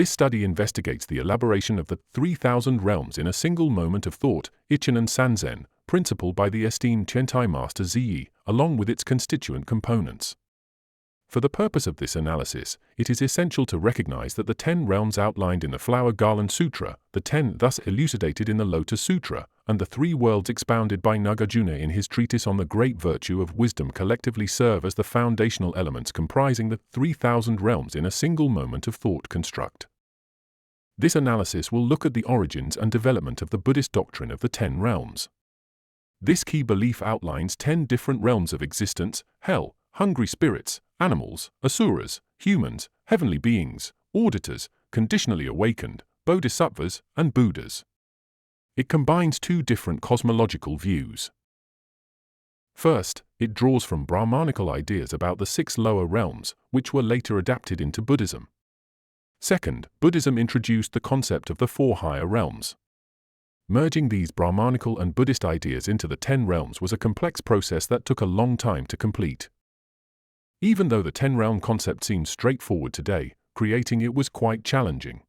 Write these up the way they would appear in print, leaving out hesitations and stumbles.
This study investigates the elaboration of the 3,000 realms in a single moment of thought, Ichinan Sanzen, principle by the esteemed Chentai Master Ziyi, along with its constituent components. For the purpose of this analysis, it is essential to recognize that the 10 realms outlined in the Flower Garland Sutra, the 10 thus elucidated in the Lotus Sutra, and the 3 worlds expounded by Nagarjuna in his treatise on the great virtue of wisdom collectively serve as the foundational elements comprising the 3,000 realms in a single moment of thought construct. This analysis will look at the origins and development of the Buddhist doctrine of the 10 realms. This key belief outlines 10 different realms of existence: hell, hungry spirits, animals, asuras, humans, heavenly beings, auditors, conditionally awakened, bodhisattvas, and Buddhas. It combines 2 different cosmological views. First, it draws from Brahmanical ideas about the 6 lower realms, which were later adapted into Buddhism. Second, Buddhism introduced the concept of the 4 higher realms. Merging these Brahmanical and Buddhist ideas into the 10 realms was a complex process that took a long time to complete. Even though the 10-realm concept seems straightforward today, creating it was quite challenging.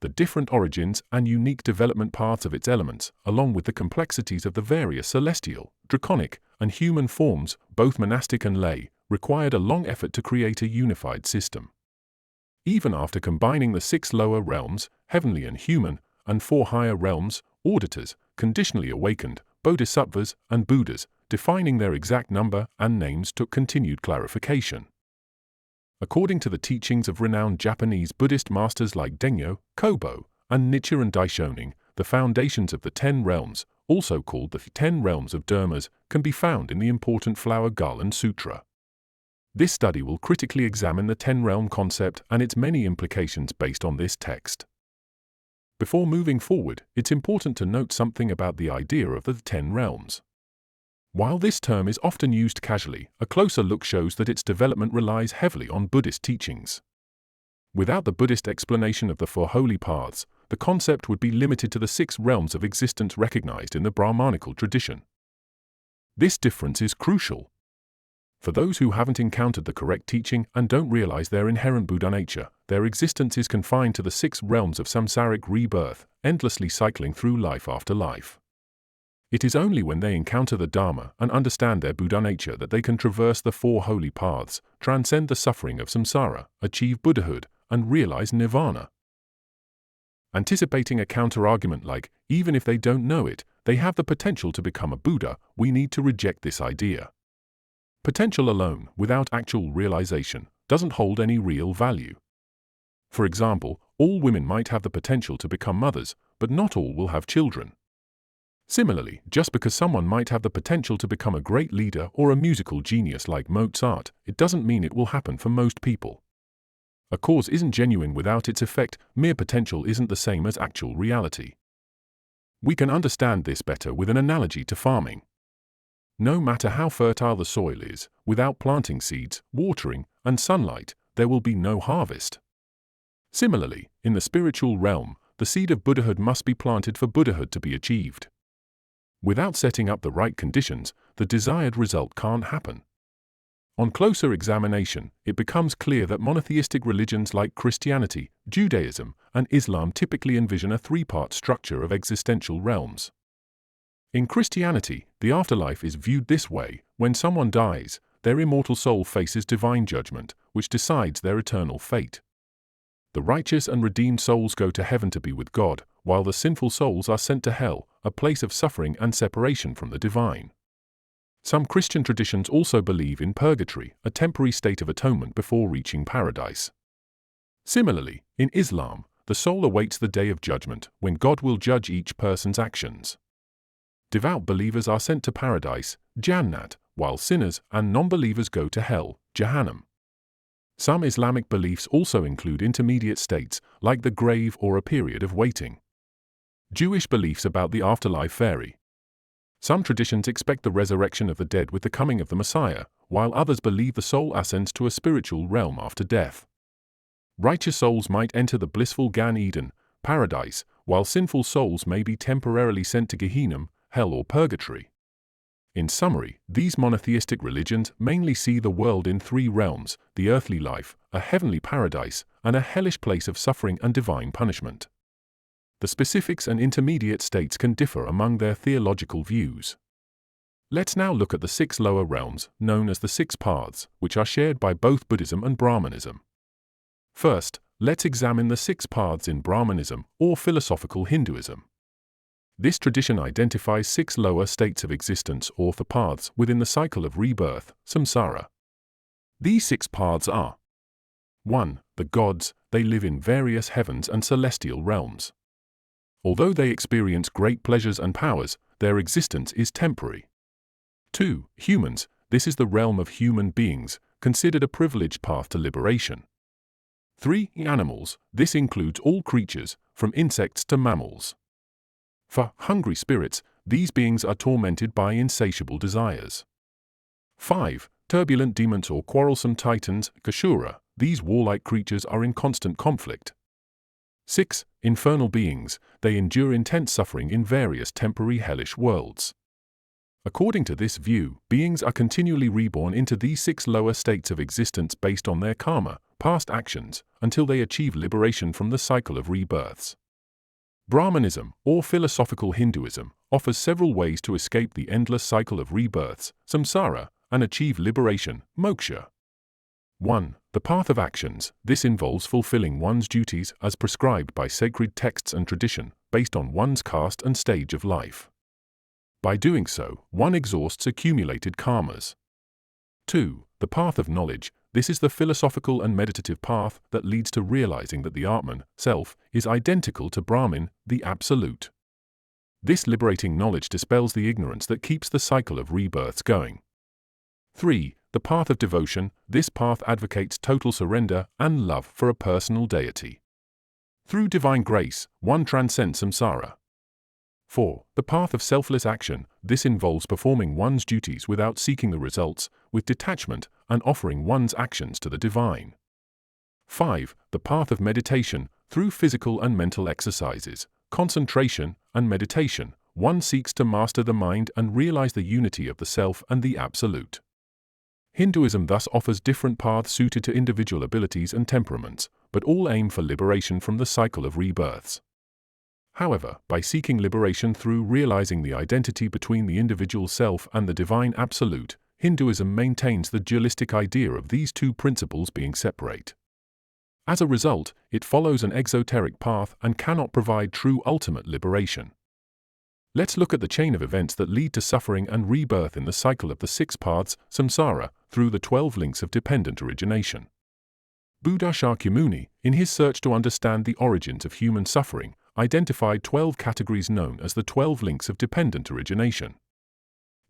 The different origins and unique development paths of its elements, along with the complexities of the various celestial, draconic, and human forms, both monastic and lay, required a long effort to create a unified system. Even after combining the 6 lower realms, heavenly and human, and 4 higher realms, auditors, conditionally awakened, bodhisattvas, and Buddhas, defining their exact number and names took continued clarification. According to the teachings of renowned Japanese Buddhist masters like Dengyo, Kobo, and Nichiren Daishonin, the foundations of the 10 realms, also called the 10 realms of Dharmas, can be found in the important Flower Garland Sutra. This study will critically examine the 10-realm concept and its many implications based on this text. Before moving forward, it's important to note something about the idea of the 10 realms. While this term is often used casually, a closer look shows that its development relies heavily on Buddhist teachings. Without the Buddhist explanation of the 4 holy paths, the concept would be limited to the 6 realms of existence recognized in the Brahmanical tradition. This difference is crucial. For those who haven't encountered the correct teaching and don't realize their inherent Buddha nature, their existence is confined to the 6 realms of samsaric rebirth, endlessly cycling through life after life. It is only when they encounter the Dharma and understand their Buddha nature that they can traverse the 4 holy paths, transcend the suffering of samsara, achieve Buddhahood, and realize nirvana. Anticipating a counter-argument like, even if they don't know it, they have the potential to become a Buddha, we need to reject this idea. Potential alone, without actual realization, doesn't hold any real value. For example, all women might have the potential to become mothers, but not all will have children. Similarly, just because someone might have the potential to become a great leader or a musical genius like Mozart, it doesn't mean it will happen for most people. A cause isn't genuine without its effect. Mere potential isn't the same as actual reality. We can understand this better with an analogy to farming. No matter how fertile the soil is, without planting seeds, watering, and sunlight, there will be no harvest. Similarly, in the spiritual realm, the seed of Buddhahood must be planted for Buddhahood to be achieved. Without setting up the right conditions, the desired result can't happen. On closer examination, it becomes clear that monotheistic religions like Christianity, Judaism, and Islam typically envision a 3-part structure of existential realms. In Christianity, the afterlife is viewed this way: when someone dies, their immortal soul faces divine judgment, which decides their eternal fate. The righteous and redeemed souls go to heaven to be with God, while the sinful souls are sent to hell, a place of suffering and separation from the divine. Some Christian traditions also believe in purgatory, a temporary state of atonement before reaching paradise. Similarly, in Islam, the soul awaits the day of judgment, when God will judge each person's actions. Devout believers are sent to paradise, Jannat, while sinners and non-believers go to hell, Jahannam. Some Islamic beliefs also include intermediate states, like the grave or a period of waiting. Jewish beliefs about the afterlife vary. Some traditions expect the resurrection of the dead with the coming of the Messiah, while others believe the soul ascends to a spiritual realm after death. Righteous souls might enter the blissful Gan Eden, paradise, while sinful souls may be temporarily sent to Gehenna, hell or purgatory. In summary, these monotheistic religions mainly see the world in three realms: the earthly life, a heavenly paradise, and a hellish place of suffering and divine punishment. The specifics and intermediate states can differ among their theological views. Let's now look at the six lower realms, known as the six paths, which are shared by both Buddhism and Brahmanism. First, let's examine the six paths in Brahmanism, or philosophical Hinduism. This tradition identifies six lower states of existence, or the paths, within the cycle of rebirth, samsara. These six paths are: 1. The gods. They live in various heavens and celestial realms. Although they experience great pleasures and powers, their existence is temporary. 2. Humans. This is the realm of human beings, considered a privileged path to liberation. 3. Animals. This includes all creatures, from insects to mammals. 4. Hungry spirits. These beings are tormented by insatiable desires. 5. Turbulent demons or quarrelsome titans, Kashura. These warlike creatures are in constant conflict. 6. Infernal beings. They endure intense suffering in various temporary hellish worlds. According to this view, beings are continually reborn into these six lower states of existence based on their karma, past actions, until they achieve liberation from the cycle of rebirths. Brahmanism, or philosophical Hinduism, offers several ways to escape the endless cycle of rebirths, samsara, and achieve liberation, moksha. 1. The path of actions. This involves fulfilling one's duties as prescribed by sacred texts and tradition, based on one's caste and stage of life. By doing so, one exhausts accumulated karmas. 2. The path of knowledge. This is the philosophical and meditative path that leads to realizing that the Atman, self, is identical to Brahman, the Absolute. This liberating knowledge dispels the ignorance that keeps the cycle of rebirths going. 3. The path of devotion. This path advocates total surrender and love for a personal deity. Through divine grace, one transcends samsara. 4. The path of selfless action. This involves performing one's duties without seeking the results, with detachment, and offering one's actions to the divine. 5. The path of meditation. Through physical and mental exercises, concentration, and meditation, one seeks to master the mind and realize the unity of the self and the Absolute. Hinduism thus offers different paths suited to individual abilities and temperaments, but all aim for liberation from the cycle of rebirths. However, by seeking liberation through realizing the identity between the individual self and the divine Absolute, Hinduism maintains the dualistic idea of these two principles being separate. As a result, it follows an exoteric path and cannot provide true ultimate liberation. Let's look at the chain of events that lead to suffering and rebirth in the cycle of the six paths, samsara, through the 12 links of dependent origination. Buddha Shakyamuni, in his search to understand the origins of human suffering, identified 12 categories known as the 12 links of dependent origination.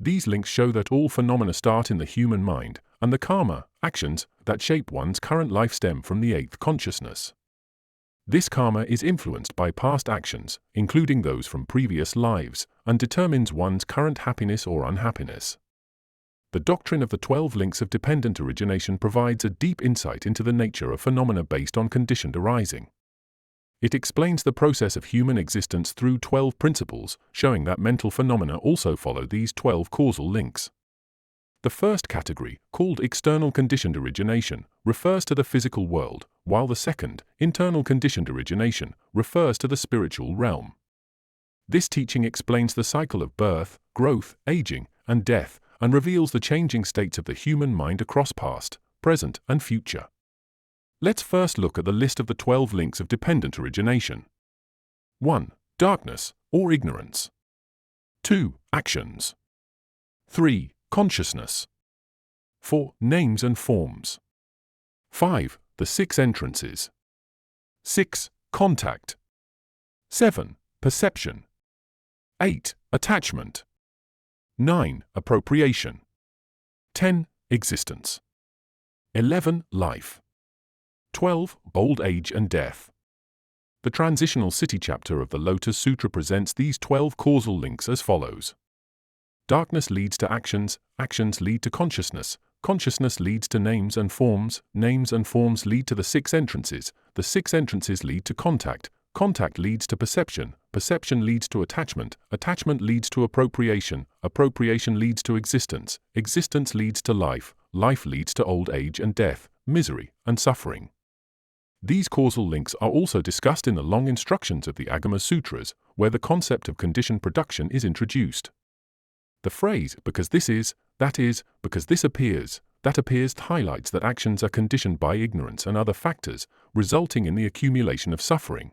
These links show that all phenomena start in the human mind, and the karma, actions, that shape one's current life stem from the eighth consciousness. This karma is influenced by past actions, including those from previous lives, and determines one's current happiness or unhappiness. The doctrine of the 12 links of dependent origination provides a deep insight into the nature of phenomena based on conditioned arising. It explains the process of human existence through 12 principles, showing that mental phenomena also follow these 12 causal links. The first category, called external conditioned origination, refers to the physical world, while the second, internal conditioned origination, refers to the spiritual realm. This teaching explains the cycle of birth, growth, aging, and death, and reveals the changing states of the human mind across past, present, and future. Let's first look at the list of the 12 links of dependent origination. 1. Darkness, or ignorance. 2. Actions. 3. Consciousness. 4. Names and forms. 5. The 6 entrances. 6. Contact. 7. Perception. 8. Attachment. 9. Appropriation. 10. Existence. 11. Life. 12. Old age and death. The Transitional City chapter of the Lotus Sutra presents these 12 causal links as follows. Darkness leads to actions, actions lead to consciousness, consciousness leads to names and forms lead to the 6 entrances lead to contact, contact leads to perception perception leads to attachment, attachment leads to appropriation, appropriation leads to existence, existence leads to life, life leads to old age and death, misery and suffering. These causal links are also discussed in the long instructions of the Agama Sutras, where the concept of conditioned production is introduced. The phrase, because this is, because this appears, that appears highlights that actions are conditioned by ignorance and other factors, resulting in the accumulation of suffering.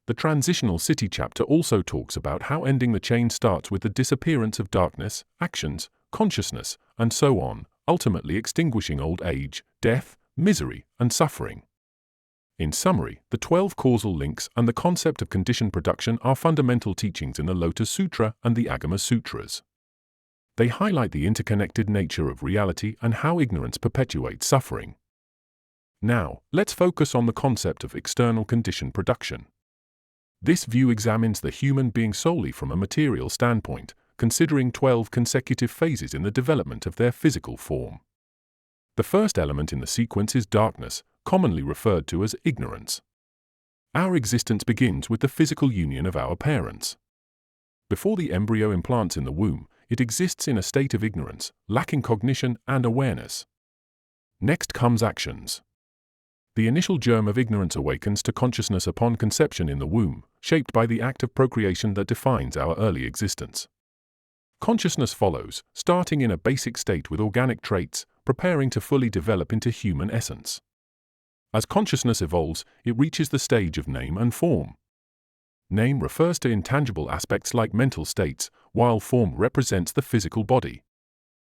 The Transitional City chapter also talks about how ending the chain starts with the disappearance of darkness, actions, consciousness, and so on, ultimately extinguishing old age, death, misery, and suffering. In summary, the 12 causal links and the concept of conditioned production are fundamental teachings in the Lotus Sutra and the Agama Sutras. They highlight the interconnected nature of reality and how ignorance perpetuates suffering. Now, let's focus on the concept of external conditioned production. This view examines the human being solely from a material standpoint, considering 12 consecutive phases in the development of their physical form. The first element in the sequence is darkness, commonly referred to as ignorance. Our existence begins with the physical union of our parents. Before the embryo implants in the womb, it exists in a state of ignorance, lacking cognition and awareness. Next comes actions. The initial germ of ignorance awakens to consciousness upon conception in the womb, shaped by the act of procreation that defines our early existence. Consciousness follows, starting in a basic state with organic traits, preparing to fully develop into human essence. As consciousness evolves, it reaches the stage of name and form. Name refers to intangible aspects like mental states, while form represents the physical body.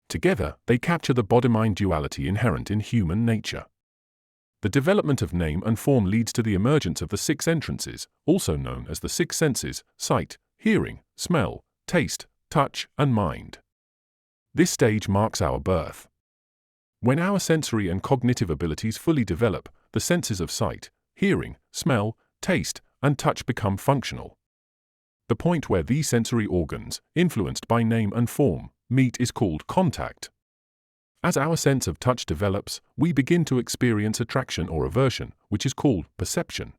Together, they capture the body-mind duality inherent in human nature. The development of name and form leads to the emergence of the 6 entrances, also known as the 6 senses: sight, hearing, smell, taste, touch, and mind. This stage marks our birth. When our sensory and cognitive abilities fully develop, the senses of sight, hearing, smell, taste, and touch become functional. The point where these sensory organs, influenced by name and form, meet is called contact. As our sense of touch develops, we begin to experience attraction or aversion, which is called perception.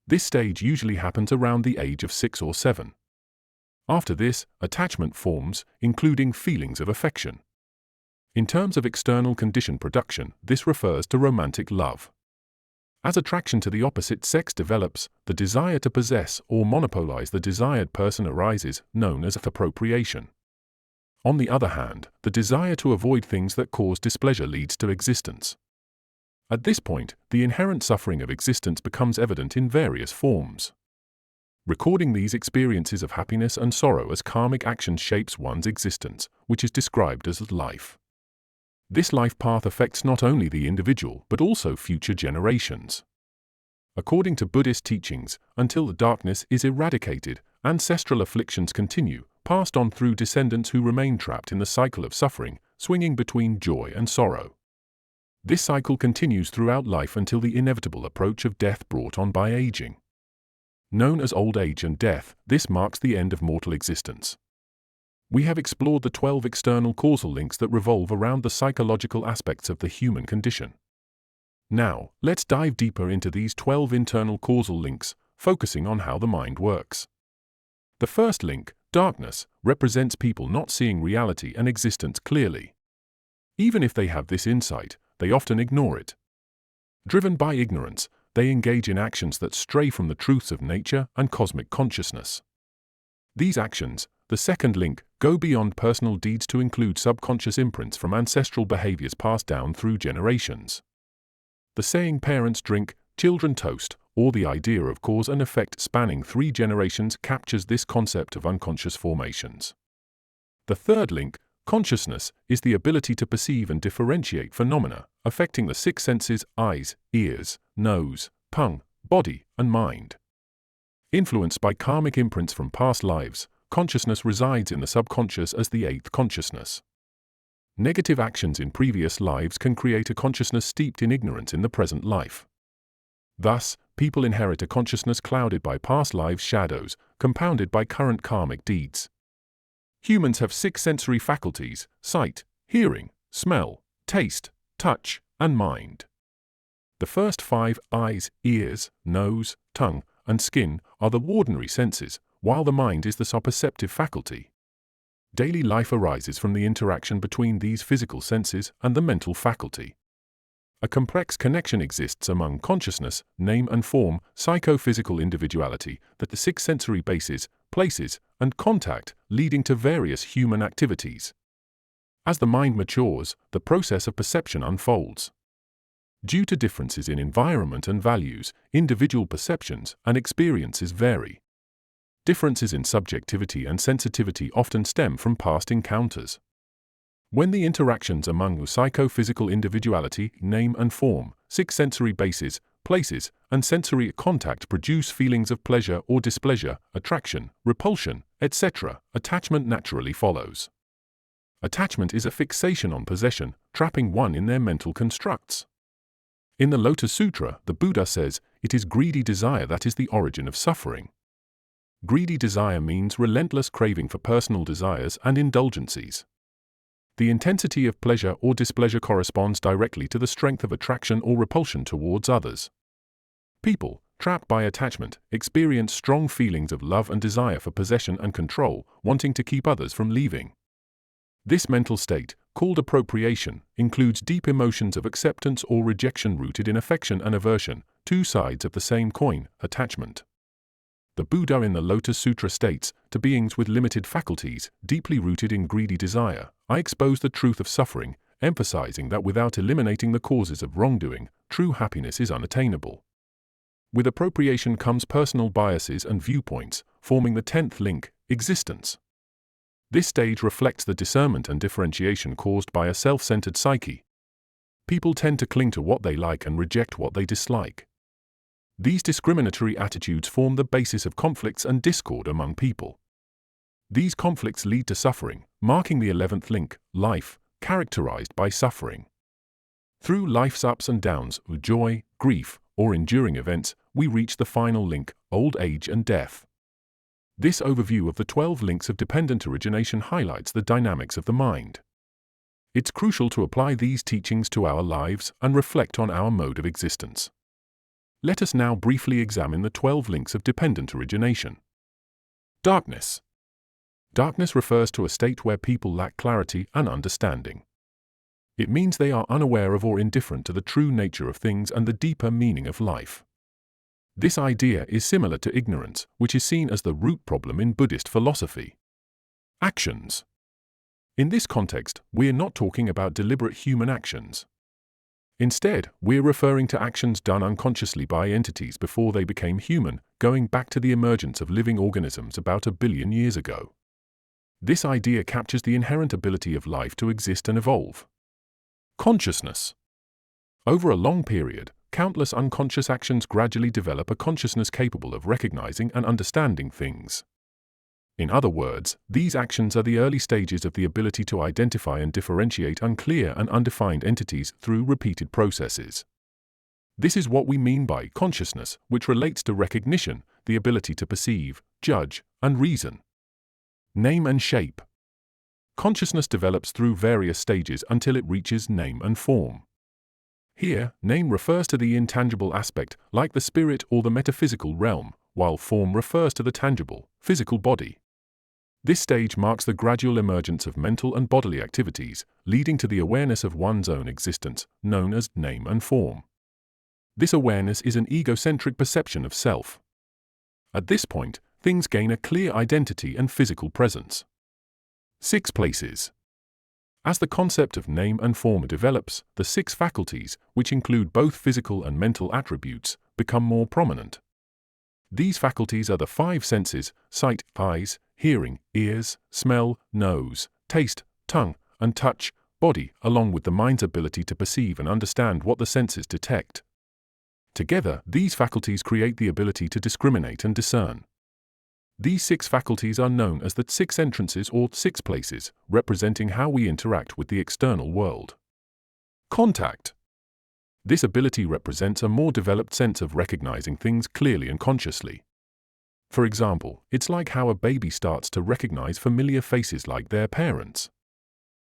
This stage usually happens around the age of 6 or 7. After this, attachment forms, including feelings of affection. In terms of external conditioned production, this refers to romantic love. As attraction to the opposite sex develops, the desire to possess or monopolize the desired person arises, known as appropriation. On the other hand, the desire to avoid things that cause displeasure leads to existence. At this point, the inherent suffering of existence becomes evident in various forms. Recording these experiences of happiness and sorrow as karmic action shapes one's existence, which is described as life. This life path affects not only the individual but also future generations. According to Buddhist teachings, until the darkness is eradicated, ancestral afflictions continue, passed on through descendants who remain trapped in the cycle of suffering, swinging between joy and sorrow. This cycle continues throughout life until the inevitable approach of death brought on by aging. Known as old age and death, this marks the end of mortal existence. We have explored the 12 external causal links that revolve around the psychological aspects of the human condition. Now, let's dive deeper into these 12 internal causal links, focusing on how the mind works. The first link, darkness, represents people not seeing reality and existence clearly. Even if they have this insight, they often ignore it. Driven by ignorance, they engage in actions that stray from the truths of nature and cosmic consciousness. These actions, the second link, go beyond personal deeds to include subconscious imprints from ancestral behaviors passed down through generations. The saying "parents drink, children toast," or the idea of cause and effect spanning 3 generations captures this concept of unconscious formations. The third link, consciousness, is the ability to perceive and differentiate phenomena, affecting the 6 senses: eyes, ears, nose, tongue, body, and mind. Influenced by karmic imprints from past lives, consciousness resides in the subconscious as the 8th consciousness. Negative actions in previous lives can create a consciousness steeped in ignorance in the present life. Thus, people inherit a consciousness clouded by past lives' shadows, compounded by current karmic deeds. Humans have 6 sensory faculties: sight, hearing, smell, taste, touch, and mind. The first 5, eyes, ears, nose, tongue, and skin are the ordinary senses, while the mind is the sopperceptive faculty. Daily life arises from the interaction between these physical senses and the mental faculty. A complex connection exists among consciousness, name and form, psychophysical individuality, that the six sensory bases, places, and contact, leading to various human activities. As the mind matures, the process of perception unfolds. Due to differences in environment and values, individual perceptions and experiences vary. Differences in subjectivity and sensitivity often stem from past encounters. When the interactions among psychophysical individuality, name and form, six sensory bases, places, and sensory contact produce feelings of pleasure or displeasure, attraction, repulsion, etc., attachment naturally follows. Attachment is a fixation on possession, trapping one in their mental constructs. In the Lotus Sutra, the Buddha says, it is greedy desire that is the origin of suffering. Greedy desire means relentless craving for personal desires and indulgencies. The intensity of pleasure or displeasure corresponds directly to the strength of attraction or repulsion towards others. People, trapped by attachment, experience strong feelings of love and desire for possession and control, wanting to keep others from leaving. This mental state, called appropriation, includes deep emotions of acceptance or rejection rooted in affection and aversion, two sides of the same coin, attachment. The Buddha in the Lotus Sutra states, to beings with limited faculties, deeply rooted in greedy desire, I expose the truth of suffering, emphasizing that without eliminating the causes of wrongdoing, true happiness is unattainable. With appropriation comes personal biases and viewpoints, forming the 10th link, existence. This stage reflects the discernment and differentiation caused by a self-centered psyche. People tend to cling to what they like and reject what they dislike. These discriminatory attitudes form the basis of conflicts and discord among people. These conflicts lead to suffering, marking the 11th link, life, characterized by suffering. Through life's ups and downs, joy, grief, or enduring events, we reach the final link, old age and death. This overview of the 12 links of dependent origination highlights the dynamics of the mind. It's crucial to apply these teachings to our lives and reflect on our mode of existence. Let us now briefly examine the 12 links of dependent origination. Darkness. Darkness refers to a state where people lack clarity and understanding. It means they are unaware of or indifferent to the true nature of things and the deeper meaning of life. This idea is similar to ignorance, which is seen as the root problem in Buddhist philosophy. Actions. In this context, we're not talking about deliberate human actions. Instead, we're referring to actions done unconsciously by entities before they became human, going back to the emergence of living organisms about 1 billion years ago. This idea captures the inherent ability of life to exist and evolve. Consciousness. Over a long period, countless unconscious actions gradually develop a consciousness capable of recognizing and understanding things. In other words, these actions are the early stages of the ability to identify and differentiate unclear and undefined entities through repeated processes. This is what we mean by consciousness, which relates to recognition, the ability to perceive, judge, and reason. Name and shape. Consciousness develops through various stages until it reaches name and form. Here, name refers to the intangible aspect, like the spirit or the metaphysical realm, while form refers to the tangible, physical body. This stage marks the gradual emergence of mental and bodily activities, leading to the awareness of one's own existence, known as name and form. This awareness is an egocentric perception of self. At this point, things gain a clear identity and physical presence. 6 places. As the concept of name and form develops, the 6 faculties, which include both physical and mental attributes, become more prominent. These faculties are the 5 senses: sight, eyes, hearing, ears, smell, nose, taste, tongue, and touch, body, along with the mind's ability to perceive and understand what the senses detect. Together, these faculties create the ability to discriminate and discern. These 6 faculties are known as the 6 entrances or 6 places, representing how we interact with the external world. Contact. This ability represents a more developed sense of recognizing things clearly and consciously. For example, it's like how a baby starts to recognize familiar faces like their parents.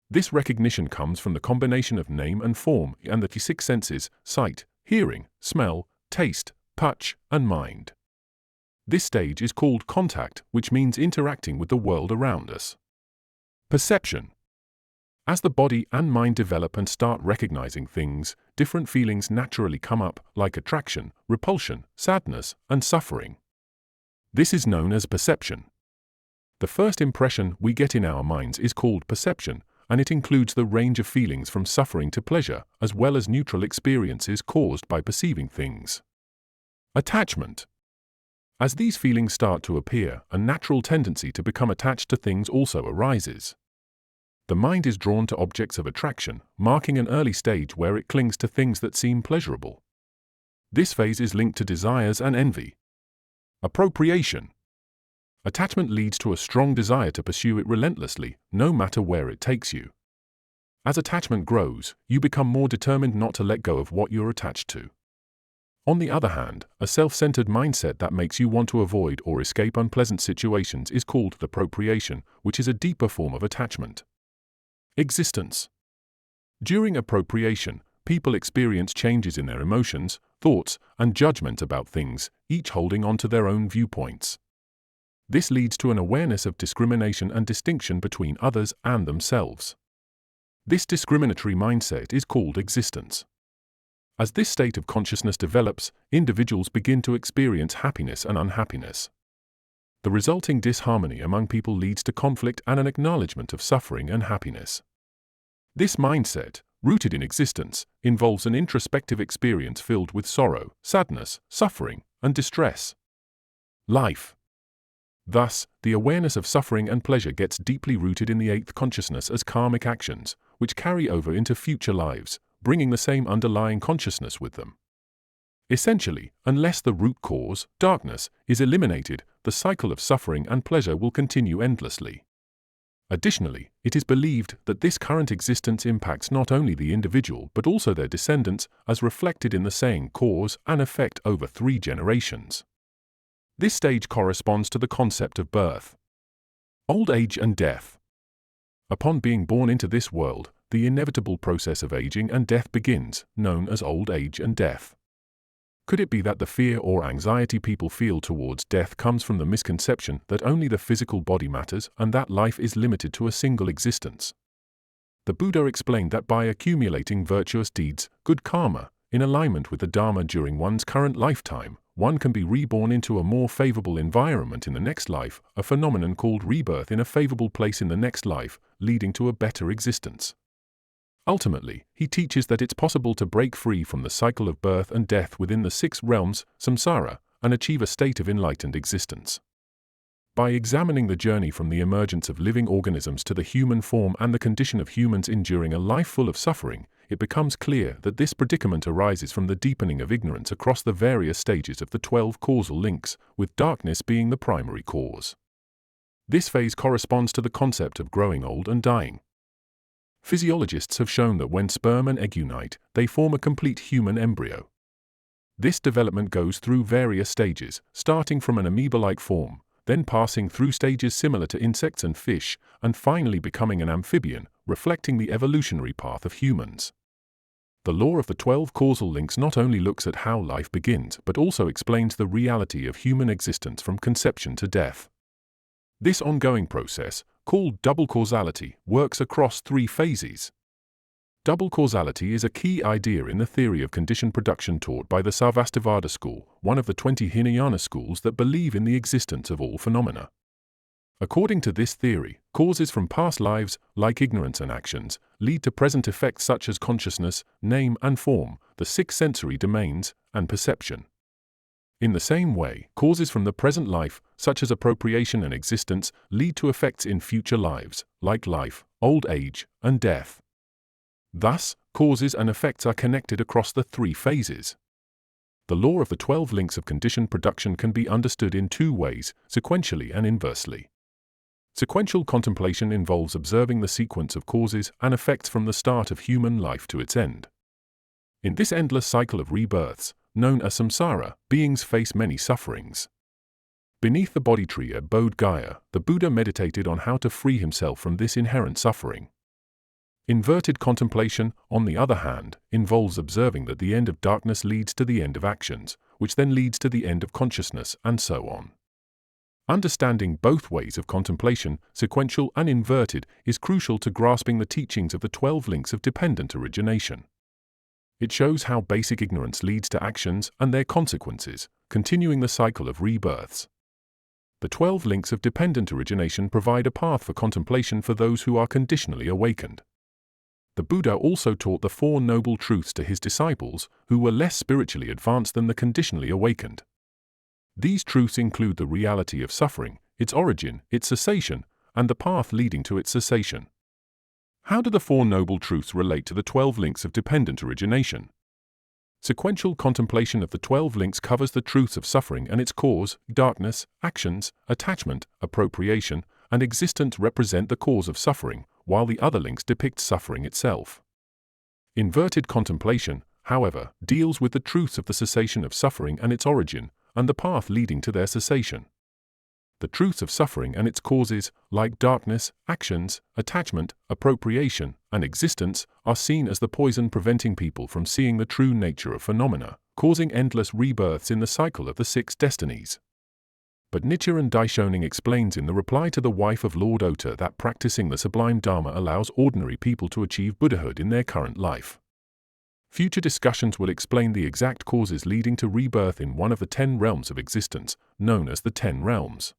This recognition comes from the combination of name and form and the 6 senses: sight, hearing, smell, taste, touch, and mind. This stage is called contact, which means interacting with the world around us. Perception. As the body and mind develop and start recognizing things, different feelings naturally come up, like attraction, repulsion, sadness, and suffering. This is known as perception. The first impression we get in our minds is called perception, and it includes the range of feelings from suffering to pleasure, as well as neutral experiences caused by perceiving things. Attachment. As these feelings start to appear, a natural tendency to become attached to things also arises. The mind is drawn to objects of attraction, marking an early stage where it clings to things that seem pleasurable. This phase is linked to desires and envy. Appropriation. Attachment leads to a strong desire to pursue it relentlessly, no matter where it takes you. As attachment grows, you become more determined not to let go of what you're attached to. On the other hand, a self-centered mindset that makes you want to avoid or escape unpleasant situations is called appropriation, which is a deeper form of attachment. Existence. During appropriation, people experience changes in their emotions, thoughts, and judgment about things, each holding on to their own viewpoints. This leads to an awareness of discrimination and distinction between others and themselves. This discriminatory mindset is called existence. As this state of consciousness develops, individuals begin to experience happiness and unhappiness. The resulting disharmony among people leads to conflict and an acknowledgement of suffering and happiness. This mindset, rooted in existence, involves an introspective experience filled with sorrow, sadness, suffering, and distress. Life. Thus, the awareness of suffering and pleasure gets deeply rooted in the eighth consciousness as karmic actions, which carry over into future lives, bringing the same underlying consciousness with them. Essentially, unless the root cause, darkness, is eliminated, the cycle of suffering and pleasure will continue endlessly. Additionally, it is believed that this current existence impacts not only the individual but also their descendants, as reflected in the saying cause and effect over 3 generations. This stage corresponds to the concept of birth, old age and death. Upon being born into this world, the inevitable process of aging and death begins, known as old age and death. Could it be that the fear or anxiety people feel towards death comes from the misconception that only the physical body matters and that life is limited to a single existence? The Buddha explained that by accumulating virtuous deeds, good karma, in alignment with the Dharma during one's current lifetime, one can be reborn into a more favorable environment in the next life, a phenomenon called rebirth in a favorable place in the next life, leading to a better existence. Ultimately, he teaches that it's possible to break free from the cycle of birth and death within the 6 realms, samsara, and achieve a state of enlightened existence. By examining the journey from the emergence of living organisms to the human form and the condition of humans enduring a life full of suffering, it becomes clear that this predicament arises from the deepening of ignorance across the various stages of the 12 causal links, with darkness being the primary cause. This phase corresponds to the concept of growing old and dying. Physiologists have shown that when sperm and egg unite, they form a complete human embryo. This development goes through various stages, starting from an amoeba-like form, then passing through stages similar to insects and fish, and finally becoming an amphibian, reflecting the evolutionary path of humans. The law of the 12 causal links not only looks at how life begins, but also explains the reality of human existence from conception to death. This ongoing process, called double causality, works across 3 phases. Double causality is a key idea in the theory of conditioned production taught by the Sarvastivada school, one of the 20 Hinayana schools that believe in the existence of all phenomena. According to this theory, causes from past lives, like ignorance and actions, lead to present effects such as consciousness, name and form, the 6 sensory domains, and perception. In the same way, causes from the present life, such as appropriation and existence, lead to effects in future lives, like life, old age, and death. Thus, causes and effects are connected across the 3 phases. The law of the 12 links of conditioned production can be understood in 2 ways, sequentially and inversely. Sequential contemplation involves observing the sequence of causes and effects from the start of human life to its end. In this endless cycle of rebirths, known as samsara, beings face many sufferings. Beneath the Bodhi tree at Bodh Gaya, the Buddha meditated on how to free himself from this inherent suffering. Inverted contemplation, on the other hand, involves observing that the end of darkness leads to the end of actions, which then leads to the end of consciousness, and so on. Understanding both ways of contemplation, sequential and inverted, is crucial to grasping the teachings of the 12 links of dependent origination. It shows how basic ignorance leads to actions and their consequences, continuing the cycle of rebirths. The 12 links of dependent origination provide a path for contemplation for those who are conditionally awakened. The Buddha also taught the Four Noble Truths to his disciples, who were less spiritually advanced than the conditionally awakened. These truths include the reality of suffering, its origin, its cessation, and the path leading to its cessation. How do the Four Noble Truths relate to the 12 links of dependent origination? Sequential contemplation of the 12 links covers the truths of suffering and its cause. Darkness, actions, attachment, appropriation, and existence represent the cause of suffering, while the other links depict suffering itself. Inverted contemplation, however, deals with the truths of the cessation of suffering and its origin, and the path leading to their cessation. The truths of suffering and its causes, like darkness, actions, attachment, appropriation, and existence, are seen as the poison preventing people from seeing the true nature of phenomena, causing endless rebirths in the cycle of the 6 destinies. But Nichiren Daishonin explains in the reply to the wife of Lord Ota that practicing the sublime Dharma allows ordinary people to achieve Buddhahood in their current life. Future discussions will explain the exact causes leading to rebirth in one of the 10 realms of existence, known as the 10 realms.